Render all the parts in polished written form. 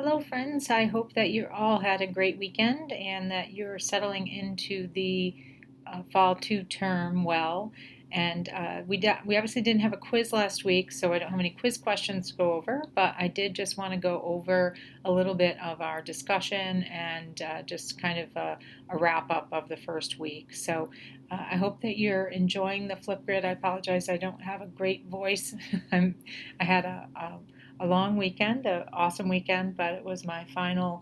Hello, friends. I hope that you all had a great weekend and that you're settling into the fall two term well. And we obviously didn't have a quiz last week, so I don't have any quiz questions to go over, but I did just want to go over a little bit of our discussion and just kind of a wrap up of the first week. So I hope that you're enjoying the Flipgrid. I apologize, I don't have a great voice. I had a long weekend, an awesome weekend, but it was my final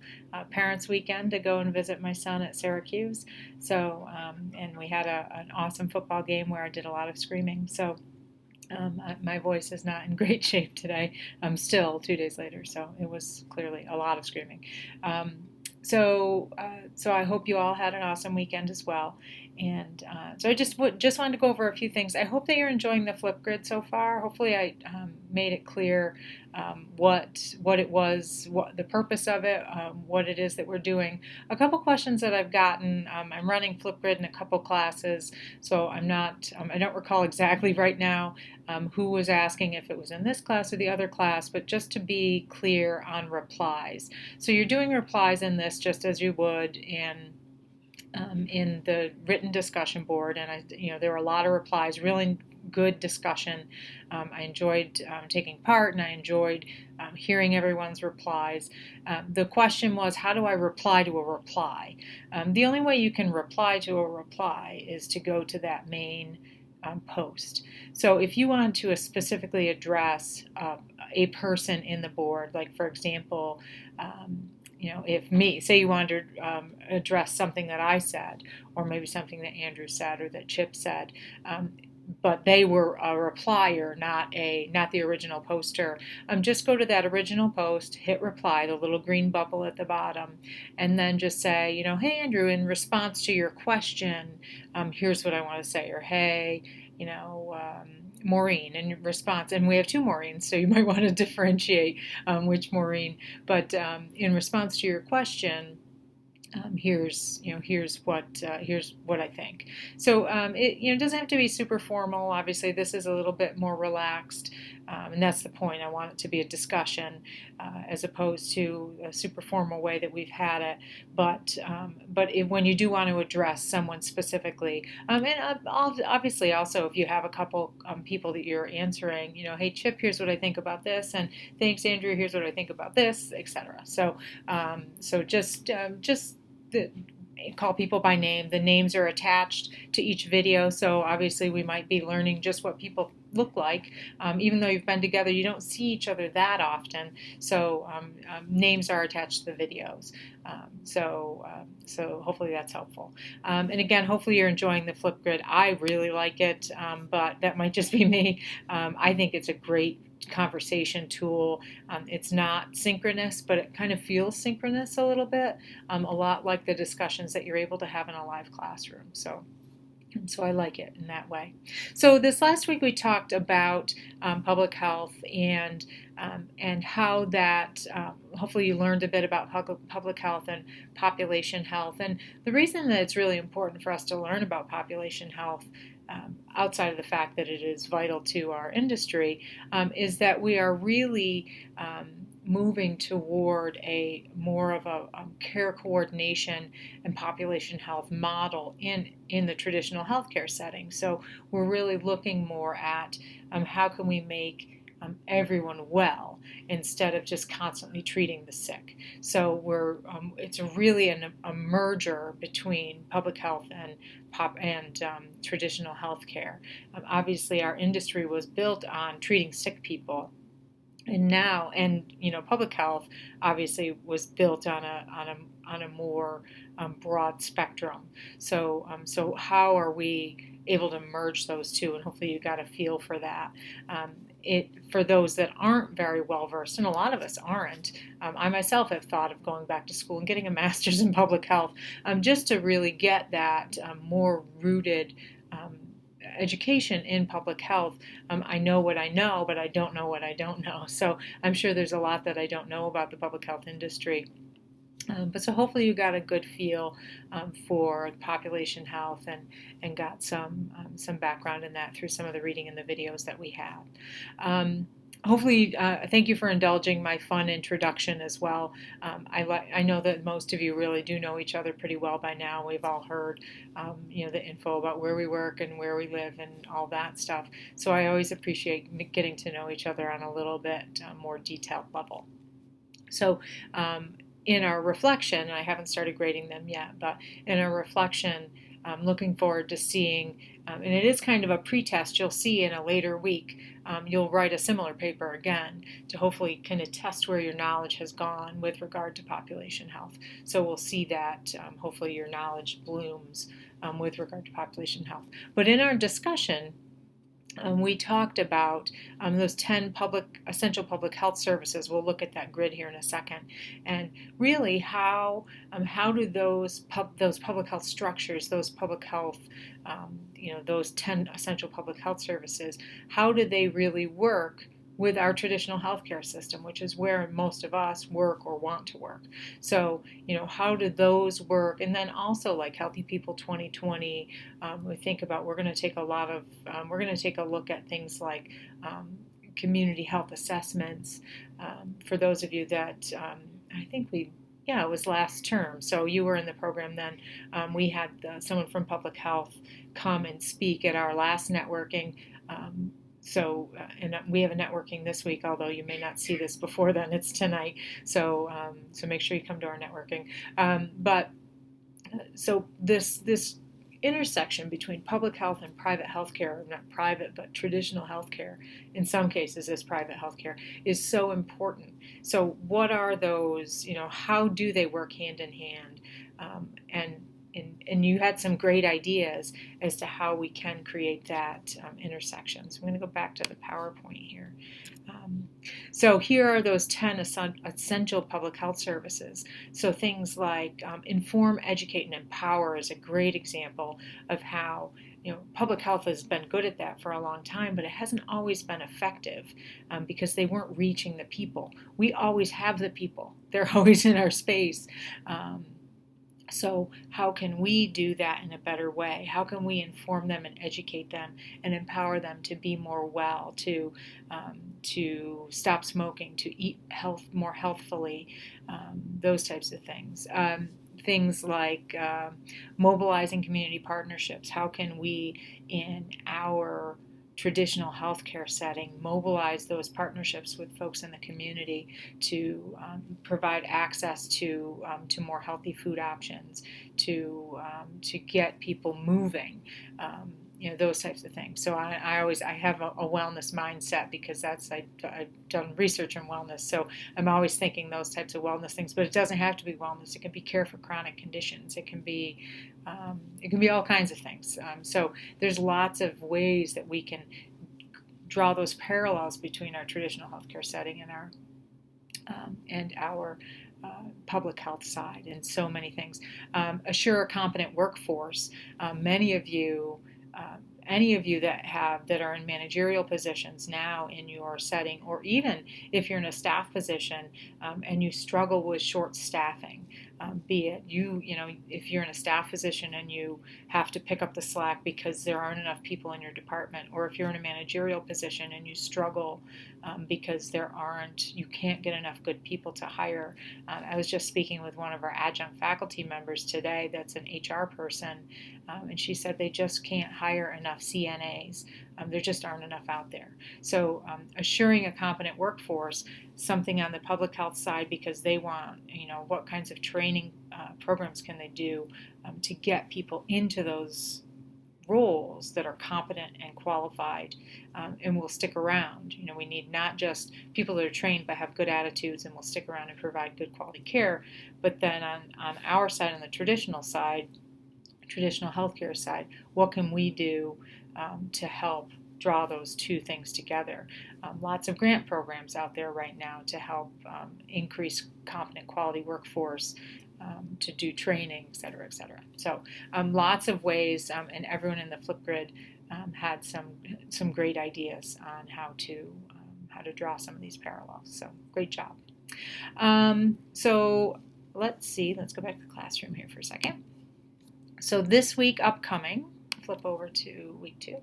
parents' weekend to go and visit my son at Syracuse. So, and we had an awesome football game where I did a lot of screaming. So, my voice is not in great shape today. Still 2 days later, so it was clearly a lot of screaming. So I hope you all had an awesome weekend as well. And so I just wanted to go over a few things. I hope that you're enjoying the Flipgrid so far. Hopefully, I made it clear what it was, what the purpose of it, what it is that we're doing. A couple questions that I've gotten. I'm running Flipgrid in a couple classes, so I'm not. I don't recall exactly right now who was asking if it was in this class or the other class, but just to be clear on replies. So you're doing replies in this just as you would in the written discussion board, and there were a lot of replies, really good discussion. I enjoyed taking part, and I enjoyed hearing everyone's replies. The question was, how do I reply to a reply? The only way you can reply to a reply is to go to that main post. So if you want to specifically address a person in the board, like for example, if say you wanted to address something that I said, or maybe something that Andrew said or that Chip said, but they were a replier, not the original poster. Just go to that original post, hit reply, the little green bubble at the bottom, and then just say, hey Andrew, in response to your question, here's what I want to say, or hey, Maureen in response, and we have two Maureens, so you might want to differentiate which Maureen. But in response to your question, here's what I think. So it doesn't have to be super formal. Obviously, this is a little bit more relaxed, and that's the point. I want it to be a discussion as opposed to a super formal way that we've had it. But when you do want to address someone specifically, and obviously also if you have a couple people that you're answering, hey Chip, here's what I think about this, and thanks Andrew, here's what I think about this, etc. So just the, call people by name. The names are attached to each video, so obviously we might be learning just what people look like. Even though you've been together, you don't see each other that often, so names are attached to the videos. So hopefully that's helpful. And again, hopefully you're enjoying the Flipgrid. I really like it, but that might just be me. I think it's a great conversation tool. It's not synchronous, but it kind of feels synchronous a little bit, a lot like the discussions that you're able to have in a live classroom. So I like it in that way. So this last week we talked about public health and how that hopefully you learned a bit about public health and population health. And the reason that it's really important for us to learn about population health, outside of the fact that it is vital to our industry, is that we are really moving toward a more of a care coordination and population health model in the traditional healthcare setting. So we're really looking more at how can we make everyone well instead of just constantly treating the sick. So it's really a merger between public health and traditional healthcare. Obviously, our industry was built on treating sick people. Public health obviously was built on a more broad spectrum. So how are we able to merge those two? And hopefully you got a feel for that. For those that aren't very well versed, and a lot of us aren't, I myself have thought of going back to school and getting a master's in public health, just to really get that more rooted education in public health. I know what I know, but I don't know what I don't know. So I'm sure there's a lot that I don't know about the public health industry. But so hopefully you got a good feel for population health and got some background in that through some of the reading and the videos that we have. hopefully, thank you for indulging my fun introduction as well. I know that most of you really do know each other pretty well by now. We've all heard, the info about where we work and where we live and all that stuff. So I always appreciate getting to know each other on a little bit more detailed level. So, in our reflection, and I haven't started grading them yet, but in our reflection, I'm looking forward to seeing, and it is kind of a pretest. You'll see in a later week, you'll write a similar paper again to hopefully kind of test where your knowledge has gone with regard to population health. So we'll see that hopefully your knowledge blooms with regard to population health. But in our discussion, we talked about those 10 essential public health services. We'll look at that grid here in a second, and really how do those public health structures, those public health, those 10 essential public health services, how do they really work with our traditional healthcare system, which is where most of us work or want to work. So, how do those work? And then also, like Healthy People 2020, we think about we're going to take a look at things like community health assessments. For those of you that I think it was last term, so you were in the program then. We had someone from public health come and speak at our last networking. And we have a networking this week, although you may not see this before then. It's tonight, so make sure you come to our networking. So this intersection between public health and private healthcare, not private, but traditional healthcare, in some cases is private healthcare, is so important. So what are those, how do they work hand in hand? And you had some great ideas as to how we can create that intersection. So I'm going to go back to the PowerPoint here. So here are those 10 essential public health services. So things like inform, educate, and empower is a great example of how public health has been good at that for a long time, but it hasn't always been effective because they weren't reaching the people. We always have the people. They're always in our space. So how can we do that in a better way? How can we inform them and educate them and empower them to be more well, to stop smoking, to eat more healthfully, those types of things. Things like mobilizing community partnerships. How can we, in our traditional healthcare setting, mobilize those partnerships with folks in the community to provide access to more healthy food options, to get people moving, those types of things. So I have a wellness mindset because I've done research on wellness. So I'm always thinking those types of wellness things. But it doesn't have to be wellness. It can be care for chronic conditions. It can be all kinds of things. So there's lots of ways that we can draw those parallels between our traditional healthcare setting and our public health side, and so many things. Assure a competent workforce. Many of you. Any of you that are in managerial positions now in your setting, or even if you're in a staff position and you struggle with short staffing, be it if you're in a staff position and you have to pick up the slack because there aren't enough people in your department, or if you're in a managerial position and you struggle because you can't get enough good people to hire. I was just speaking with one of our adjunct faculty members today that's an HR person, and she said they just can't hire enough CNAs. There just aren't enough out there. So assuring a competent workforce, something on the public health side, because they want, what kinds of training programs can they do to get people into those roles that are competent and qualified and will stick around. We need not just people that are trained but have good attitudes and will stick around and provide good quality care, but then on our side, on the traditional healthcare side, what can we do to help draw those two things together? Lots of grant programs out there right now to help increase competent quality workforce, to do training, et cetera, et cetera. So lots of ways, and everyone in the Flipgrid had some great ideas on how to draw some of these parallels. So great job. So let's go back to the classroom here for a second. So this week upcoming, flip over to week 2.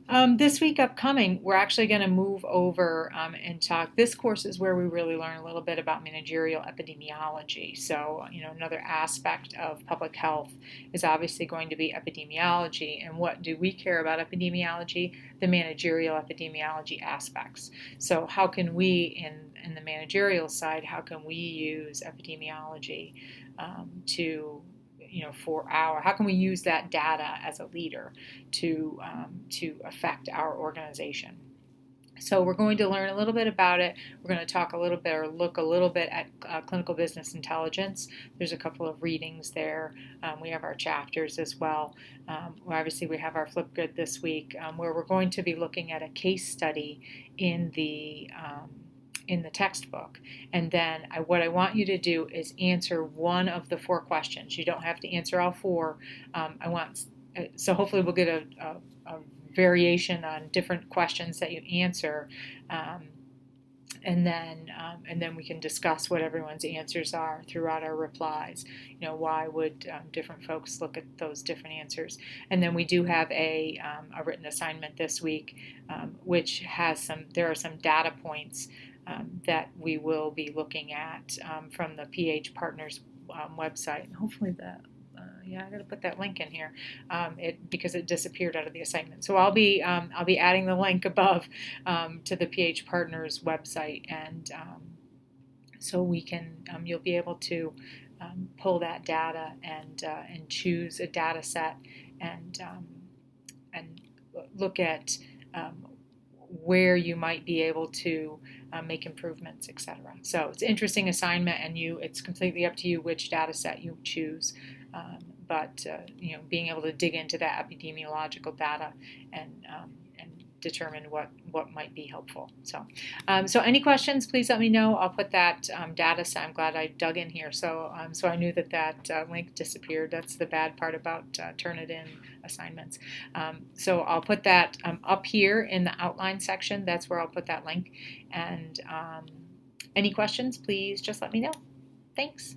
This week upcoming, we're actually going to move over and talk. This course is where we really learn a little bit about managerial epidemiology. So, another aspect of public health is obviously going to be epidemiology. And what do we care about epidemiology? The managerial epidemiology aspects. So, how can we, in the managerial side, how can we use epidemiology to how can we use that data as a leader to affect our organization? So we're going to learn a little bit about it. We're going to talk a little bit or look a little bit at clinical business intelligence. There's a couple of readings there. We have our chapters as well. Obviously, we have our Flipgrid this week where we're going to be looking at a case study in the textbook. And then what I want you to do is answer one of the 4 questions. You don't have to answer all 4. So hopefully we'll get a variation on different questions that you answer. And then we can discuss what everyone's answers are throughout our replies. Why would different folks look at those different answers? And then we do have a written assignment this week, which there are some data points that we will be looking at from the PH Partners website. And hopefully I got to put that link in here because it disappeared out of the assignment. So I'll be adding the link above to the PH Partners website, and so we can you'll be able to pull that data and choose a data set and look at where you might be able to make improvements, etc. So it's an interesting assignment, and it's completely up to you which data set you choose. But being able to dig into that epidemiological data and determine what might be helpful. So any questions, please let me know. I'll put that data set. I'm glad I dug in here. So I knew that link disappeared. That's the bad part about Turnitin assignments. So I'll put that up here in the outline section. That's where I'll put that link. And any questions, please just let me know. Thanks.